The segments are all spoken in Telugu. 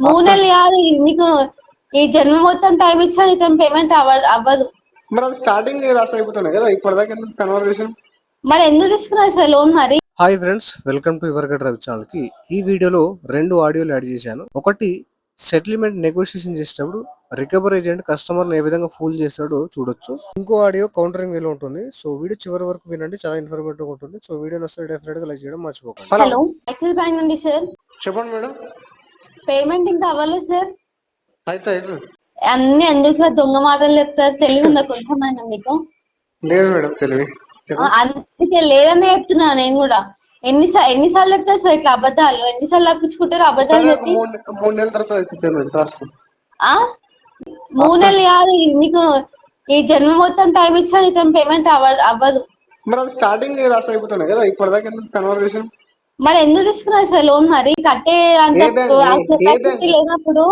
మూడు ఆఫ్టర్ నెలలు కాదు నీకు ఈ జన్మ మొత్తం టైం ఇచ్చినా నీతో పేమెంట్ అవ్వదు. మరి అది స్టార్టింగ్ రాసి అయిపోతున్నాయి కదా, ఇప్పటిదాకా ఎందుకు కన్వర్జేషన్? మరి ఎందుకు తీసుకున్నారు సార్ లోన్ మరి? హాయ్ ఫ్రెండ్స్, వెల్కమ్ టు యువర్గడ్ రవి ఛానల్ కి. ఈ వీడియోలో 2 ఆడియోలు యాడ్ చేశాను. ఒకటి సెటిల్మెంట్ నెగోషియేషన్ చేసేటప్పుడు రికవరీ ఏజెంట్ కస్టమర్ ఏ విధంగా ఫూల్ చేస్తాడో చూడొచ్చు. ఇంకో ఆడియో కౌంటరింగ్ వేలో ఉంటుంది. సో వీడియో చివరి వరకు వినండి, చాలా ఇన్ఫర్మేటివ్ ఉంటుంది. సో వీడియో వస్తే డెఫినెట్ గా లైక్ చేయడం మర్చిపోకండి. హలో, యాక్సిస్ బ్యాంక్ నుండి సార్. చెప్పండి మేడం. పేమెంట్ ఇంకా అవ్వలేదు సార్. అయితే అన్ని ఎందుకు సార్ దొంగ మాటలు చెప్తారు? తెలివి ఉందా కొంచెమైనా మీకు? లేదు మేడం, తెలివి అందుకే లేదని చెప్తున్నా నేను కూడా. ఎన్నిసార్లు చెప్తారు సార్ ఇట్లా అబద్ధాలు? ఎన్నిసార్లు తప్పించుకుంటారు అబద్ధాలు చెప్పి? 3 నెలల తర్వాత అయితే పేమెంట్ రాసుకో. ఆ 3 నెలలు కాదు నీకు ఈ జన్మ మొత్తం టైం ఇచ్చినా నీతో పేమెంట్ అవ్వదు. మరి అది స్టార్టింగ్ రాసి అయిపోతున్నాయి కదా, ఇప్పటిదాకా ఎందుకు కన్వర్జేషన్? మరి ఎందుకు తీసుకున్నారు సార్ లోన్ మరి? కట్టే అంత కెపాసిటీ లేనప్పుడు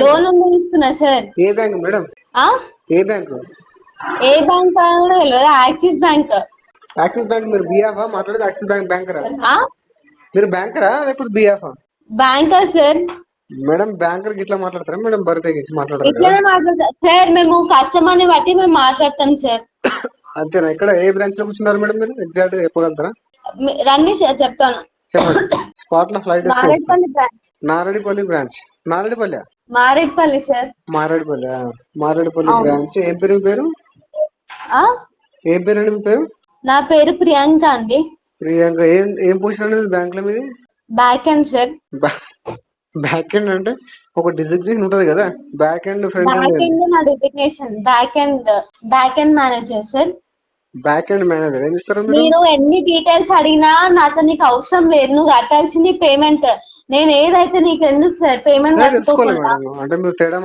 లోన్ ఎందుకు తీసుకున్నారు సార్? ఏ బ్యాంక్ మేడం? ఏ బ్యాంక్? ఏ బ్యాంక్ కూడా తెలియదు. Axis bank. Axis bank. మీరు బిఎఫ్ మాట్లాడేది? యాక్సిస్ బ్యాంక్ బ్యాంకరా? మీరు బ్యాంకరా లేకపోతే BF? Banker sir. Madam banker కి ఇట్లా మాట్లాడతారా మేడం? బరితే మాట్లాడతారు ఇట్లానే మాట్లాడతారు సార్. మేము కస్టమర్ ని బట్టి మేము మాట్లాడతాం సార్. అంతేనా? ఇక్కడ ఏ బ్రాంచ్ లో కూర్చున్నారు మేడం? మీరు ఎగ్జాక్ట్ గా చెప్పగలుగుతారా? రండి సార్ చెప్తాను. చెప్పండి. స్పాట్ లో flight Marredpally branch. Nareddipalli branch. Nareddipalli Marredpally sir. Marredpally Marredpally branch. ఏం పేరు మీ పేరు? ఏం పేరు అండి మీ పేరు? నా పేరు ప్రియాంక అండి. ప్రియాంక. ఏం పొజిషన్ అనేది బ్యాంక్ లో మీది? Back end sir. Back end అంటే ఒక డిజిగ్నేషన్ ఉంటది కదా, back end front end. Back end నా designation back end manager sir. Back end manager. ఏం ఇస్తారు మీరు ఎన్ని డీటెయిల్స్ అడిగినా నాతో నీకు అవసరం లేదు. నువ్వు కట్టాల్సింది పేమెంట్. నేను ఏదైతే నీకు ఎందుకు సార్ పేమెంట్ కట్టుకోకుండా? అంటే మీరు తేడా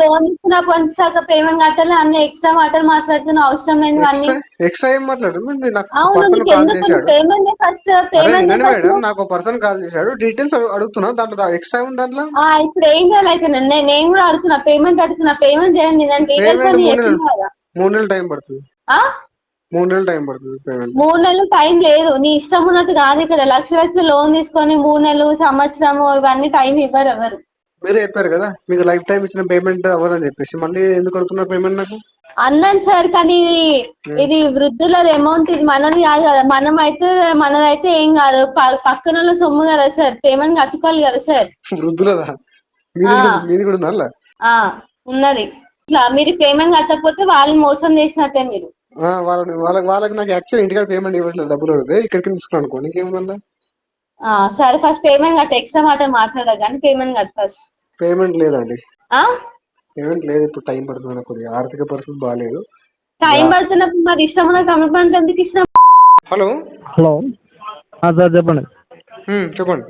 లోన్ ఇస్తున్నా కొంచెం పేమెంట్ కట్టాలి అన్ని ఎక్స్ట్రా మాటలు మాట్లాడుతున్నా అవసరం లేని అన్ని. ఎక్స్ట్రా ఏం మాట్లాడు? Payment first. మేడం నాకు పర్సన్ కాల్ చేశాడు, డీటెయిల్స్ అడుగుతున్నా, దాంట్లో ఎక్స్ట్రా ఉంది దాంట్లో. ఇప్పుడు ఏం చేయాలి అయితే? నేను కూడా అడుగుతున్నా, పేమెంట్ చేయండి. నేను డీటెయిల్స్ అన్ని 3 నెలలు టైం పడుతుంది. 3 నెలలు టైం పడుతుంది పేమెంట్. 3 నెలలు టైం లేదు. నీ ఇష్టం ఉన్నట్టు కాదు. ఇక్కడ లక్ష లోన్ తీసుకొని 3 నెలలు సంవత్సరం ఇవన్నీ టైం ఇవ్వరు ఎవరు. మీరే చెప్పారు కదా మీకు లైఫ్ టైం ఇచ్చిన పేమెంట్ అవ్వదని చెప్పేసి, మళ్ళీ ఎందుకు అడుగుతున్నారు పేమెంట్ నాకు? అన్నాను సార్, కానీ ఇది వృద్ధులది అమౌంట్, ఇది మనది కాదు కదా. మనదైతే ఏం కాదు, పక్కన సొమ్ము కదా సార్. పేమెంట్ కట్టుకోవాలి కదా సార్. వృద్ధులదా? మీది కూడా ఉందా? ఉన్నది. ఇట్లా మీరు పేమెంట్ కట్టకపోతే వాళ్ళని మోసం చేసినట్టే మీరు. వాళ్ళకి నాకు యాక్చువల్ ఇంటికాడ పేమెంట్ ఇవ్వట్లేదు, డబ్బులు అడిగితే ఇక్కడికి తీసుకున్నాను అనుకో, నీకేముందా? సరే ఫస్ట్ పేమెంట్ కట్ట. ఎక్స్ట్రా మాట మాట్లాడదు కానీ పేమెంట్ కట్ట ఫస్ట్. పేమెంట్ లేదండి. పేమెంట్ లేదు. ఇప్పుడు టైం పడుతుంది నాకు, ఆర్థిక పరిస్థితి బాగాలేదు. టైం పడుతున్నప్పుడు మరి ఇష్టం ఉన్న కమిట్మెంట్ ఎందుకు ఇష్టం? హలో సార్ చెప్పండి. చెప్పండి.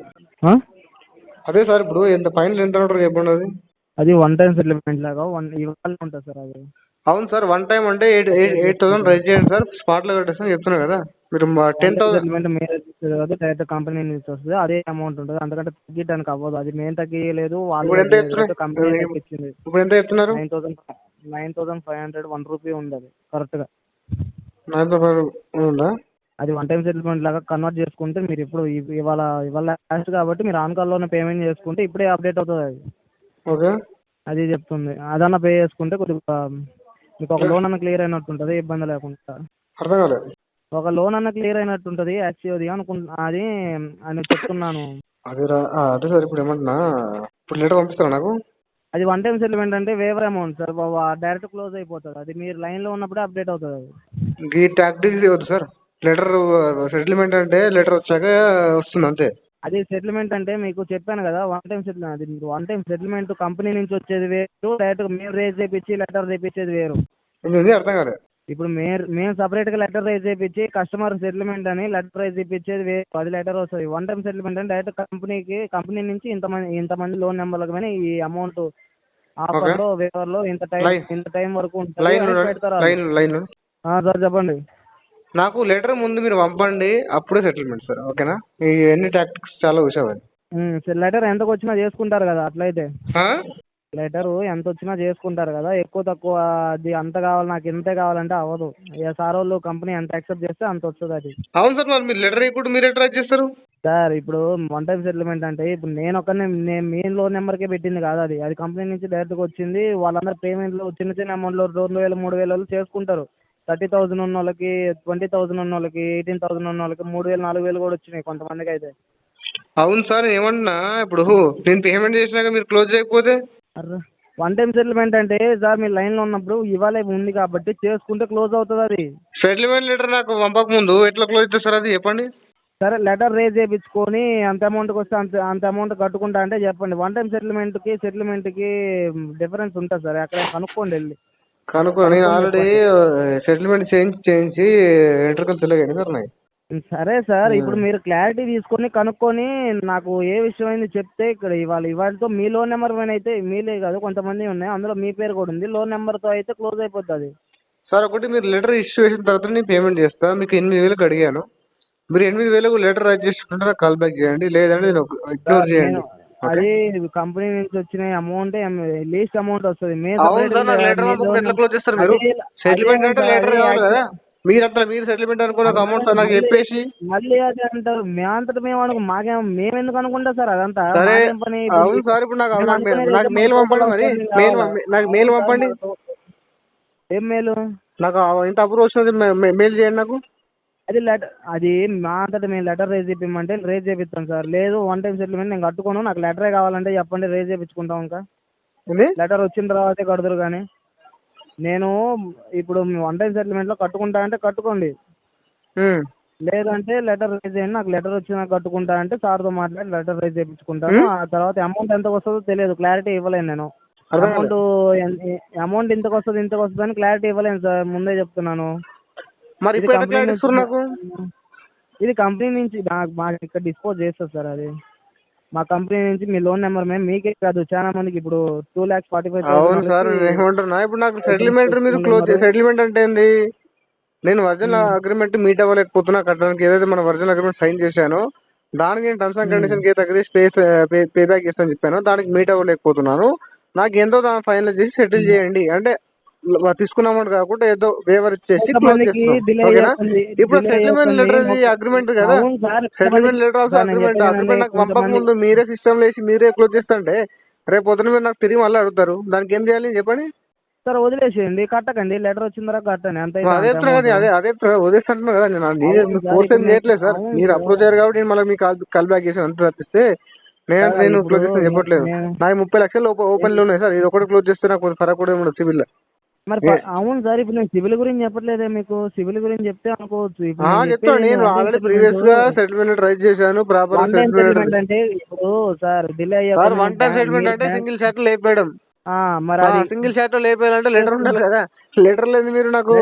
అదే సార్, ఇప్పుడు ఎంత ఫైనల్ ఎంత చెప్పండి. అది 1 టైం సెటిల్మెంట్ లాగా ఇవాళ ఉంటుంది సార్. అది అవును సార్, 1 టైం అంటే 8,000 రైజ్ చేయండి సార్, స్పాట్ లో కట్టేస్తాను చెప్తున్నా కదా. మీరు 10,000 సెటిల్మెంట్ మీరు కదా డైరెక్ట్ కంపెనీ నుంచి వస్తుంది, అదే అమౌంట్ ఉంటుంది. అందుకంటే తగ్గించడానికి అవ్వదు. అది మేము తగ్గియలేదు, వాళ్ళు కంపెనీ తగ్గించింది. ఇప్పుడు ఎంత చెప్తున్నారు? 9,500 1 రూపీ ఉంది. అది కరెక్ట్ గా 9,500 ఉందా? అది 1 టైం సెటిల్మెంట్ లాగా కన్వర్ట్ చేసుకుంటే మీరు ఇప్పుడు ఇవాళ లాస్ట్ కాబట్టి మీరు ఆన్ కాల్ లోనే పేమెంట్ చేసుకుంటే ఇప్పుడే అప్డేట్ అవుతుంది. అది ఓకే, అది చెప్తుంది. అదన్నా పే చేసుకుంటే కొద్దిగా మీకు ఒక లోన్ అన్న క్లియర్ అయినట్టు ఉంటుంది, ఇబ్బంది లేకుండా. అర్థం కాలేదు. ఒక లోన్ అన్న క్లియర్ అయినట్టు ఉంటుంది యాక్చువల్లీ అది అని చెప్తున్నాను. అదే సార్, ఇప్పుడు ఏమంటున్నా, ఇప్పుడు లెటర్ పంపిస్తారా నాకు? అది 1 టైం సెటిల్మెంట్ అంటే waiver amount sir, direct close అయిపోతుంది. అది మీరు లైన్ లో ఉన్నప్పుడే అప్డేట్ అవుతుంది. అది ఈ టాక్టిక్స్ వద్దు సార్. లెటర్ సెటిల్మెంట్ అంటే లెటర్ వచ్చాక వస్తుంది అంతే. అది సెటిల్మెంట్ అంటే మీకు చెప్పాను కదా, 1 టైం సెటిల్మెంట్. అది 1 టైం సెటిల్మెంట్ కంపెనీ నుంచి వచ్చేది వేరు, డైరెక్ట్ మేము రేజ్ చేయించి లెటర్ తెప్పించేది వేరు. అర్థం కాలేదు. ఇప్పుడు మేము సపరేట్ గా లెటర్ రైజ్ చేయించి కస్టమర్ సెటిల్మెంట్ అని లెటర్ రైజ్ చేయించేది వేరు, అది లెటర్ వస్తుంది. 1 టైం సెటిల్మెంట్ అంటే డైరెక్ట్ కంపెనీ నుంచి ఇంతమంది లోన్ నెంబర్లకు కానీ ఈ అమౌంట్ ఆఫర్ లో వేవర్ లో ఇంత టైం వరకు ఉంటుంది. సార్ చెప్పండి. నాకు లెటర్ ముందు మీరు పంపండి, అప్పుడే సెటిల్మెంట్ సార్. ఓకేనా? ఈ ఎన్ని టాక్టిక్స్ చాలా చూసావని. లెటర్ ఎంతకు వచ్చినా చేసుకుంటారు కదా అట్లయితే. లెటరు ఎంత వచ్చినా చేసుకుంటారు కదా, ఎక్కువ తక్కువ అది అంత కావాలి నాకు ఇంతే కావాలంటే అవ్వదు. ఇక సార్ వాళ్ళు కంపెనీ ఎంత యాక్సెప్ట్ చేస్తే అంత వస్తుంది అది. అవును సార్, మరి మీరు లెటర్ ఇవ్వకుండా మీరు ఎట్లా చేస్తారు? సార్ ఇప్పుడు వన్ టైం సెటిల్మెంట్ అంటే ఇప్పుడు నేను ఒక్కనే మీ లోన్ నెంబర్కే పెట్టింది కాదు, అది అది కంపెనీ నుంచి డైరెక్ట్గా వచ్చింది. వాళ్ళందరూ పేమెంట్లు చిన్న చిన్న అమౌంట్లో 2,000 3,000 చేసుకుంటారు. 30,000 ఉన్న వాళ్ళకి, 20,000 ఉన్న వాళ్ళకి, 18,000 ఉన్న వాళ్ళకి 3,000 4,000 కూడా వచ్చినాయి కొంతమందికి అయితే. అవును సార్, ఏమన్నా ఇప్పుడు నేను పేమెంట్ చేసినాక మీరు క్లోజ్ చేయకపోతే? అర్రే వన్ టైం సెటిల్మెంట్ అంటే సార్ మీరు లైన్లో ఉన్నప్పుడు ఇవాళ ఉంది కాబట్టి చేసుకుంటే క్లోజ్ అవుతుంది అది. సెటిల్మెంట్ లెటర్ నాకు పంపక ముందు ఎట్లా క్లోజ్ అవుతుంది సార్, అది చెప్పండి. సరే లెటర్ రేజ్ చేయించుకొని అంత అమౌంట్కి వస్తే అంత అమౌంట్ కట్టుకుంటా అంటే చెప్పండి. వన్ టైం సెటిల్మెంట్కి డిఫరెన్స్ ఉంటుంది సార్, అక్కడ కనుక్కోండి వెళ్ళి. నేను ఆల్రెడీ సెటిల్మెంట్ చేయించి ఎంట్రకలు తెలియదు సార్ నాకు. సరే సార్, ఇప్పుడు మీరు క్లారిటీ తీసుకొని కనుక్కొని నాకు ఏ విషయం అయింది చెప్తే ఇక్కడ ఇవాళతో మీ లోన్ నెంబర్ పైన అయితే మీలే కాదు కొంతమంది ఉన్నాయి, అందులో మీ పేరు కూడా ఉంది. లోన్ నెంబర్తో అయితే క్లోజ్ అయిపోతుంది. సార్ ఒకటి, మీరు లెటర్ ఇష్యూ చేసిన తర్వాత నేను పేమెంట్ చేస్తాను. మీకు 8,000 అడిగాను, మీరు 8,000 లెటర్ రైట్ చేసుకుంటే నాకు కాల్ బ్యాక్ చేయండి, లేదంటే నేను ఇగ్నోర్ చేయండి. అది కంపెనీ నుంచి వచ్చిన అమౌంట్ లీస్ట్ అమౌంట్ వస్తుంది. అవును సార్, నాకు లెటర్ పంపకుండా ఎట్లా క్లోజ్ చేస్తారు మీరు? సెటిల్మెంట్ అంటే లెటర్ కావాలి కదా. మీరు సెటిల్మెంట్ అనుకున్న అమౌంట్ సార్ నాకు చెప్పేసి మళ్ళీ అదే అంటారు. మేమంతటా మేము మేము ఎందుకు అనుకుంటాం సార్ అదంతా. సరే పని అవును సార్, ఇప్పుడు నాకు మెయిల్ పంపండి, మరి నాకు మెయిల్ పంపండి. ఏం మెయిల్? నాకు ఇంత అప్రూవ్ వస్తుంది, మెయిల్ చేయండి నాకు. అది మా అంతటా మేము లెటర్ రేజ్ చేయించమంటే రేజ్ చేపిస్తాం సార్. లేదు వన్ టైం సెటిల్మెంట్ నేను కట్టుకోను, నాకు లెటరే కావాలంటే చెప్పండి, రేజ్ చేయించుకుంటాం. ఇంకా లెటర్ వచ్చిన తర్వాతే కడతారు. కానీ నేను ఇప్పుడు వన్ టైం సెటిల్మెంట్లో కట్టుకుంటా అంటే కట్టుకోండి, లేదంటే లెటర్ రేజ్ చేయండి. నాకు లెటర్ వచ్చినా కట్టుకుంటా అంటే సార్తో మాట్లాడి లెటర్ రేజ్ చేయించుకుంటాను. ఆ తర్వాత అమౌంట్ ఎంత వస్తుందో తెలియదు, క్లారిటీ ఇవ్వలేను నేను. అమౌంట్ ఇంతకు వస్తుంది అని క్లారిటీ ఇవ్వలేను సార్, ముందే చెప్తున్నాను. మరి ఇది కంపెనీ నుంచి మాకు ఇక్కడ డిస్పోజ్ చేస్తారు సార్. అది మా కంపెనీ నుంచి మీ లోన్ నెంబర్ మేము మీకే కాదు చాలా మందికి ఇప్పుడు 2,45,000. అవును సార్, ఏమంటున్నా ఇప్పుడు నాకు సెటిల్మెంట్ మీరు క్లోజ్ సెటిల్మెంట్ అంటే ఏంది? నేను ఒరిజినల్ అగ్రిమెంట్ మీట్ అవ్వలేకపోతున్నా కట్టడానికి. ఏదైతే మన ఒరిజినల్ అగ్రిమెంట్ సైన్ చేశానో దానికి నేను టర్మ్స్ అండ్ కండిషన్ కి తగ్గది పే బ్యాక్ చేస్తాను చెప్పాను, దానికి మీట్ అవ్వలేకపోతున్నాను. నాకు ఎంతో దాన్ని ఫైనల్ చేసి సెటిల్ చేయండి అంటే తీసుకున్న అమౌంట్ కాకుండా ఏదో వేవర్ ఇచ్చేసి క్లోజ్ చేస్తున్నాం, ఓకేనా? ఇప్పుడు సెటిల్మెంట్ లెటర్ అగ్రిమెంట్ కదా, సెటిల్మెంట్ లెటర్ అగ్రిమెంట్ నాకు పంపక ముందు మీరే సిస్టమ్ వేసి మీరే క్లోజ్ చేస్తుంటే రేపు పొద్దున మీరు నాకు తిరిగి మళ్ళీ అడుగుతారు, దానికి ఏం చేయాలి చెప్పండి? సార్ వదిలేసేయండి, కట్టకండి, లెటర్ వచ్చిన తర్వాత కట్టండి అంతే. అదే వదిలేస్తుంటున్నా కదా, నేను ఫోర్స్ ఏం చేయట్లేదు సార్. మీరు అప్రోచ్ అయ్యారు కాబట్టి నేను మళ్ళీ మీకు కాల్ బ్యాక్ చేసాను అంత తప్పిస్తే నేను క్లోజ్ చేస్తాను చెప్పట్లేదు. నాకు 30 లక్షలు ఓపెన్లు ఉన్నాయి సార్, ఇది ఒకటి క్లోజ్ చేస్తే నాకు ఫరక్ కూడా ఉండదు సివిల్. మరి అవును సార్, ఇప్పుడు నేను సివిల్ గురించి చెప్పట్లేదే మీకు, సివిల్ గురించి చెప్తే అనుకోవచ్చు. చెప్తాను, నేను ఆల్రెడీ ప్రీవియస్ గా సెటిల్మెంట్ ట్రై చేశాను ప్రాపర్ సెటిల్మెంట్ అంటే ఇప్పుడు సార్ డిలే అయ్యారు. వన్ టైం సెటిల్మెంట్ అంటే సింగిల్ షాట్ లేపేయడం. మరి సింగిల్ షాట్ లేపేయాలంటే లెటర్ ఉండాలి కదా, లెటర్ లేదు. మీరు నాకు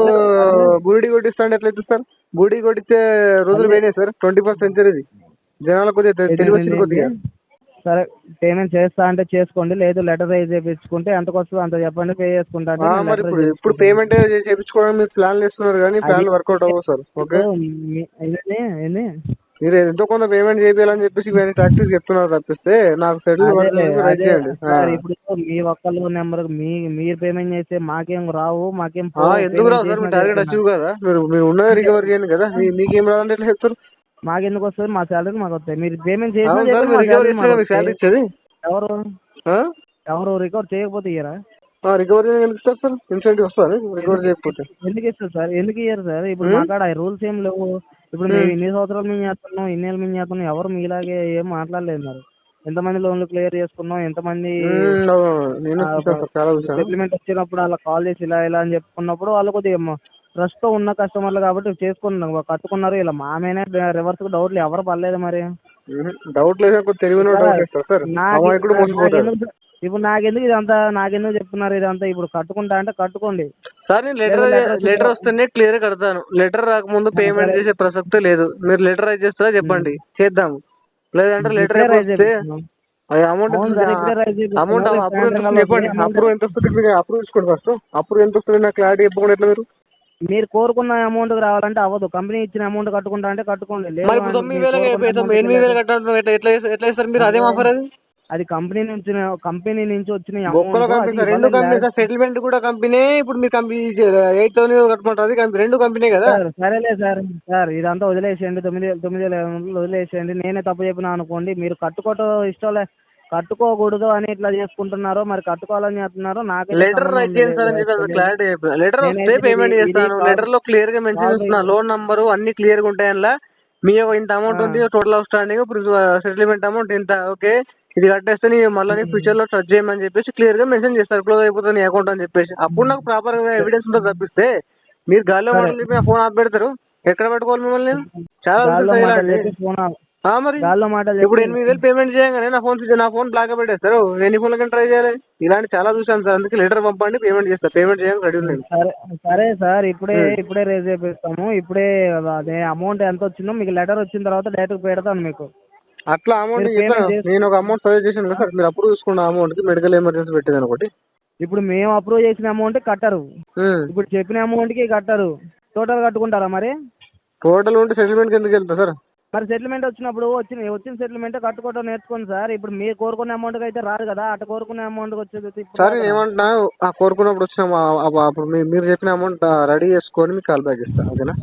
బూడి కొట్టిస్తాండి ఎట్లా ఇస్తారు? బూడి కొట్టించే రోజులు పోయినాయి సార్. 21st సెంచరీ జనాలకు కొద్దిగా తెలివి వచ్చింది కొద్దిగా. సరే పేమెంట్ చేస్తా అంటే చేసుకోండి, లేదు లెటర్ రైజ్ చేయించుకుంటే ఎంతకు వస్తుందో అంత చెప్పండి, పే చేసుకుంటాను. మరి ఇప్పుడు పేమెంట్ చేయించుకోవడం మీరు ప్లాన్లు వేస్తున్నారు కానీ ప్లాన్ వర్కౌట్ అవ్వదు సార్, ఓకే? మీరు ఎంతో కొంత పేమెంట్ చేయాలని చెప్పేసి ప్రాక్టీస్ చెప్తున్నారు తప్పిస్తే నాకు సెటిల్ చేయండి. ఇప్పుడు మీ ఒక్కళ్ళ నెంబర్ మీరు పేమెంట్ చేస్తే మాకేం రావు, మాకేం ఎందుకు రావు సార్? మీ టార్గెట్ అచీవ్ కదా, మీరు ఉన్నది రికవర్ చేయండి కదా, మీకేం రాదంటే ఎట్లా చెప్తారు? మాకెందుకు వస్తుంది? మా శాలరీ మాకు వస్తాయి. మీరు పేమెంట్ చేసి ఎవరు రికవర్ చేయకపోతే ఇయ్యరా? రికవరీ ఎందుకు ఇస్తారు సార్? ఇన్సెంటివ్ వస్తుంది రికవర్ చేయకపోతే. ఎందుకు ఇస్తారు సార్? ఎందుకు ఇయ్యరు సార్? ఇప్పుడు మా కాడ రూల్స్ ఏం లేవు. ఇప్పుడు మేము ఇన్ని సంవత్సరాలు మేము చేస్తున్నాం, ఇన్నేళ్ళు మేము చేస్తున్నాం, ఎవరు మీలాగే ఏం మాట్లాడలేదు. మరి ఎంతమంది లోన్లు క్లియర్ చేసుకున్నాం, ఎంతమంది సెటిల్మెంట్ వచ్చినప్పుడు వాళ్ళకి కాల్ చేసి ఇలా ఇలా అని చెప్పుకున్నప్పుడు వాళ్ళు కొద్దిగా ట్రస్ట్తో ఉన్న కస్టమర్లు కాబట్టి చేసుకున్నాం, కట్టుకున్నారు. ఇలా మామేనే రివర్స్ డౌట్లు ఎవరు పడలేదు. మరి డౌట్ లేదు, ఇప్పుడు నాకెందుకు ఇదంతా, నాకెందుకు చెప్తున్నారు ఇదంతా? ఇప్పుడు కట్టుకుంటా అంటే కట్టుకోండి సార్. నేను లెటర్ వస్తేనే క్లియర్ కడతాను, లెటర్ రాకముందు పేమెంట్ చేసే ప్రసక్తే లేదు. మీరు లెటర్ రైజ్ చేస్తారా చెప్పండి, చేద్దాము. లేదంటే లెటర్ వస్తే అమౌంట్ అప్రూవ్ ఎంత వస్తుంది అప్రూవ్ చేసుకోండి ఫస్ట్. అప్రూవ్ ఎంత వస్తుంది నాకు క్లారిటీ చెప్పకుండా ఎట్లా? మీరు కోరుకున్న అమౌంట్ రావాలంటే అవ్వదు, కంపెనీ ఇచ్చిన అమౌంట్ కట్టుకుంటా అంటే కట్టుకోండి. 9,000 కట్టాలి ఎట్లా ఇస్తారు మీరు? అదే ఆఫర్ అది అది కంపెనీ నుంచి వచ్చిన ఒక్కలో అమౌంట్ కంపెనీ అది సార్, రెండు ఇవ్వాలని కంపెనీ సార్, సెటిల్మెంట్ కూడా కంపెనీ. ఇప్పుడు మీరు కంపెనీ 8,000 కట్టమంటారు, అది కంపెనీ, రెండు కంపెనీ కదా. సార్ సరేలే సార్. ఇదంతా వదిలేసేయండి, 9,000 వదిలేసేయండి. నేనే తప్పు చెప్పినా అనుకోండి. మీరు కట్టుకోకూడదు అని ఇట్లా చేసుకుంటున్నారు, మరి కట్టుకోవాలని చెప్తున్నారు. నాకైతే లెటర్ సంబంధం రైట్ చేయండి సార్ అని చెప్పి లేదు. క్లారిటీ చెప్పిన. లెటర్ వస్తే నేనైతే పేమెంట్ ఇది చేస్తాను. లెటర్ లో క్లియర్ గా మెన్షన్ చేస్తున్నా, లోన్ నంబరు అన్ని క్లియర్ గా ఉంటాయి అందులో. మీ ఇంత అమౌంట్ ఉంది, టోటల్ అవుట్ స్టాండింగ్, ఇప్పుడు సెటిల్మెంట్ అమౌంట్ ఇంత, ఓకే ఇది కట్టేస్తే నీ మళ్ళీ ఫ్యూచర్ లో టచ్ చేయమని చెప్పేసి క్లియర్ గా మెన్షన్ చేస్తారు, క్లోజ్ అయిపోతుంది నీ అకౌంట్ అని చెప్పేసి. అప్పుడు నాకు ప్రాపర్ గా ఎవిడెన్స్ ఉంటుంది తప్పిస్తే మీరు గాల్లో సరే. మాటలు చెప్పి నా ఫోన్ ఆఫ్ పెడతారు. ఎక్కడ పెట్టుకోవాలి మిమ్మల్ని నేను? చాలా గాల్లో తెలుసు మాటలు ఇలాంటి. చెప్పి ఫోన్ మరి గాల్లో మాటలు ఇప్పుడు చెప్పి 8,000 పేమెంట్ చేయగానే నా ఫోన్ బ్లాక్ పెట్టేస్తారు. ఎన్ని ఫోన్లకి ట్రై చేయాలి? ఇలాంటి చాలా చూసాను సార్, అందుకే లెటర్ పంపండి, పేమెంట్ చేస్తాను. పేమెంట్ చేయడానికి రెడీ ఉన్నాను. సరే సార్, ఇప్పుడే రేజ్ చేపిస్తాము. ఇప్పుడే అదే అమౌంట్ ఎంత వచ్చిందో మీకు లెటర్ వచ్చిన తర్వాత డైరెక్ట్ పెడతాను మీకు. అట్లా అమౌంట్ మీరు చెప్పాను. పేమెంట్ చేసి నేను ఒక అమౌంట్ సజెస్ట్ చేశాను కదా సార్, మీరు అప్రూవ్ చేసుకున్న అమౌంట్ కి మెడికల్ ఎమర్జెన్సీ పెట్టేదాన్ని ఒకటి. ఇప్పుడు మేము అప్రూవ్ చేసిన అమౌంట్ కట్టరు, ఇప్పుడు చెప్పిన అమౌంట్కి కట్టరు, టోటల్ కట్టుకుంటారా మరి? టోటల్ ఉంటే సెటిల్మెంట్కి ఎందుకు వెళ్తా సార్? మరి సెటిల్మెంట్ వచ్చినప్పుడు వచ్చిన సెటిల్మెంట్ కట్టుకోవడం నేర్చుకోండి సార్. ఇప్పుడు మీరు కోరుకునే అమౌంట్కి అయితే రాదు కదా, అటు కోరుకునే అమౌంట్కి వచ్చేది ఇప్పుడు సార్ రాదు నేను కదా. ఏమంటున్నా, ఆ కోరుకున్నప్పుడు వచ్చిన అప్పుడు మీరు చెప్పిన అమౌంట్ రెడీ చేసుకొని మీకు కాల్ బ్యాక్ ఇస్తాను, ఓకేనా?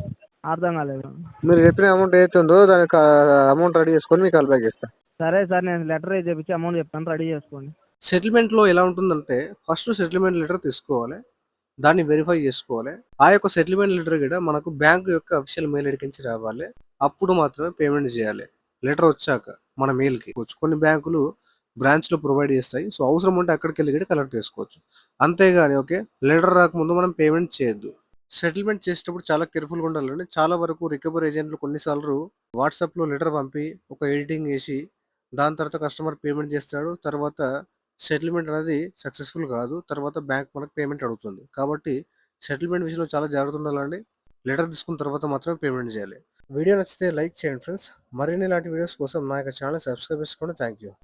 అర్థం కాలేదు. మీరు చెప్పిన అమౌంట్ ఏదైతే ఉందో దానికి అమౌంట్ రెడీ చేసుకొని మీకు కాల్ బ్యాక్ ఇస్తాను. సరే సార్, నేను లెటర్ చేపించి అమౌంట్ చెప్తాను, రెడీ చేసుకోండి. సెటిల్మెంట్ లో ఎలా ఉంటుందంటే ఫస్ట్ సెటిల్మెంట్ లెటర్ తీసుకోవాలి, దాన్ని వెరిఫై చేసుకోవాలి. ఆ యొక్క సెటిల్మెంట్ లెటర్ కూడా మనకు బ్యాంక్ యొక్క అఫీషియల్ మెయిల్ ఐడికి రావాలి. అప్పుడు మాత్రమే పేమెంట్ చేయాలి. లెటర్ వచ్చాక మన మెయిల్కి కొన్ని బ్యాంకులు బ్రాంచ్లో ప్రొవైడ్ చేస్తాయి. సో అవసరం ఉంటే అక్కడికి వెళ్ళి కూడా కలెక్ట్ చేసుకోవచ్చు. అంతేగాని ఓకే లెటర్ రాకముందు మనం పేమెంట్ చేయొద్దు. సెటిల్మెంట్ చేసేటప్పుడు చాలా కేర్ఫుల్గా ఉండాలండి. చాలా వరకు రికవరీ ఏజెంట్లు కొన్నిసార్లు వాట్సాప్లో లెటర్ పంపి ఒక ఎడిటింగ్ వేసి దాని తర్వాత కస్టమర్ పేమెంట్ చేస్తాడు. తర్వాత సెటిల్మెంట్ అనేది సక్సెస్ఫుల్ కాదు. తర్వాత బ్యాంక్ మనకు పేమెంట్ అడుగుతుంది. కాబట్టి సెటిల్మెంట్ విషయంలో చాలా జాగ్రత్త ఉండాలండి. లెటర్ తీసుకున్న తర్వాత మాత్రమే పేమెంట్ చేయాలి. వీడియో నచ్చితే లైక్ చేయండి ఫ్రెండ్స్. మరిన్ని ఇలాంటి వీడియోస్ కోసం నా యొక్క ఛానల్ సబ్స్క్రైబ్ చేసుకోండి. Thank you.